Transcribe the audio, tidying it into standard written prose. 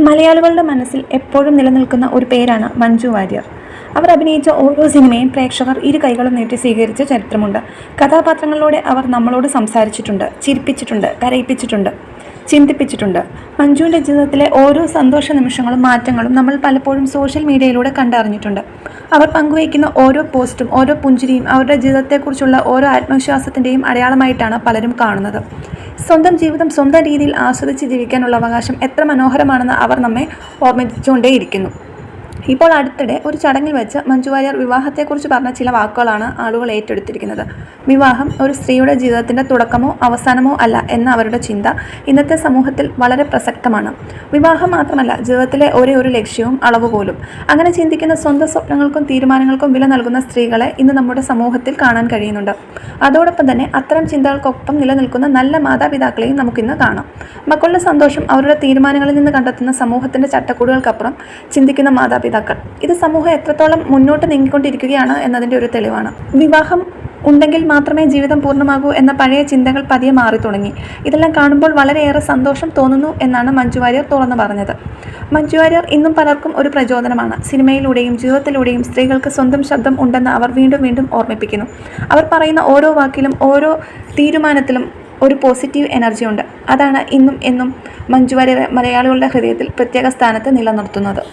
മലയാളികളുടെ മനസ്സിൽ എപ്പോഴും നിലനിൽക്കുന്ന ഒരു പേരാണ് മഞ്ജു വാര്യർ. അവർ അഭിനയിച്ച ഓരോ സിനിമയും പ്രേക്ഷകർ ഇരു കൈകളും നീട്ടി സ്വീകരിച്ച ചരിത്രമുണ്ട്. കഥാപാത്രങ്ങളിലൂടെ അവർ നമ്മളോട് സംസാരിച്ചിട്ടുണ്ട്, ചിരിപ്പിച്ചിട്ടുണ്ട്, കരയിപ്പിച്ചിട്ടുണ്ട്, ചിന്തിപ്പിച്ചിട്ടുണ്ട്. മഞ്ജുവിൻ്റെ ജീവിതത്തിലെ ഓരോ സന്തോഷ നിമിഷങ്ങളും മാറ്റങ്ങളും നമ്മൾ പലപ്പോഴും സോഷ്യൽ മീഡിയയിലൂടെ കണ്ടറിഞ്ഞിട്ടുണ്ട്. അവർ പങ്കുവയ്ക്കുന്ന ഓരോ പോസ്റ്റും ഓരോ പുഞ്ചിരിയും അവരുടെ ജീവിതത്തെക്കുറിച്ചുള്ള ഓരോ ആത്മവിശ്വാസത്തിൻ്റെയും അടയാളമായിട്ടാണ് പലരും കാണുന്നത്. സ്വന്തം ജീവിതം സ്വന്തം രീതിയിൽ ആസ്വദിച്ച് ജീവിക്കാനുള്ള അവകാശം എത്ര മനോഹരമാണെന്ന് അവർ നമ്മെ ഓർമ്മിച്ചുകൊണ്ടേയിരിക്കുന്നു. ഇപ്പോൾ അടുത്തിടെ ഒരു ചടങ്ങിൽ വെച്ച് മഞ്ജു വാര്യർ വിവാഹത്തെക്കുറിച്ച് പറഞ്ഞ ചില വാക്കുകളാണ് ആളുകൾ ഏറ്റെടുത്തിരിക്കുന്നത്. വിവാഹം ഒരു സ്ത്രീയുടെ ജീവിതത്തിൻ്റെ തുടക്കമോ അവസാനമോ അല്ല എന്ന അവരുടെ ചിന്ത ഇന്നത്തെ സമൂഹത്തിൽ വളരെ പ്രസക്തമാണ്. വിവാഹം മാത്രമല്ല, ജീവിതത്തിലെ ഒരേ ഒരു ലക്ഷ്യവും അളവ് പോലും. അങ്ങനെ ചിന്തിക്കുന്ന, സ്വന്തം സ്വപ്നങ്ങൾക്കും തീരുമാനങ്ങൾക്കും വില നൽകുന്ന സ്ത്രീകളെ ഇന്ന് നമ്മുടെ സമൂഹത്തിൽ കാണാൻ കഴിയുന്നുണ്ട്. അതോടൊപ്പം തന്നെ അത്തരം ചിന്തകൾക്കൊപ്പം നിലനിൽക്കുന്ന നല്ല മാതാപിതാക്കളെയും നമുക്കിന്ന് കാണാം. മക്കളുടെ സന്തോഷം അവരുടെ തീരുമാനങ്ങളിൽ നിന്ന് കണ്ടെത്തുന്ന സമൂഹത്തിൻ്റെ ചട്ടക്കൂടുകൾക്കപ്പുറം ചിന്തിക്കുന്ന മാതാപിതാക്കൾ. ഇത് സമൂഹം എത്രത്തോളം മുന്നോട്ട് നീങ്ങിക്കൊണ്ടിരിക്കുകയാണ് എന്നതിൻ്റെ ഒരു തെളിവാണ്. വിവാഹം ഉണ്ടെങ്കിൽ മാത്രമേ ജീവിതം പൂർണ്ണമാകൂ എന്ന പഴയ ചിന്തകൾ പതിയെ മാറി തുടങ്ങി. ഇതെല്ലാം കാണുമ്പോൾ വളരെയേറെ സന്തോഷം തോന്നുന്നു എന്നാണ് മഞ്ജു വാര്യർ തുറന്നു പറഞ്ഞത്. മഞ്ജു വാര്യർ ഇന്നും പലർക്കും ഒരു പ്രചോദനമാണ്. സിനിമയിലൂടെയും ജീവിതത്തിലൂടെയും സ്ത്രീകൾക്ക് സ്വന്തം ശബ്ദം ഉണ്ടെന്ന് അവർ വീണ്ടും വീണ്ടും ഓർമ്മിപ്പിക്കുന്നു. അവർ പറയുന്ന ഓരോ വാക്കിലും ഓരോ തീരുമാനത്തിലും ഒരു പോസിറ്റീവ് എനർജി ഉണ്ട്. അതാണ് ഇന്നും എന്നും മഞ്ജു വാര്യരെ മലയാളികളുടെ ഹൃദയത്തിൽ പ്രത്യേക സ്ഥാനത്ത് നിലനിർത്തുന്നത്.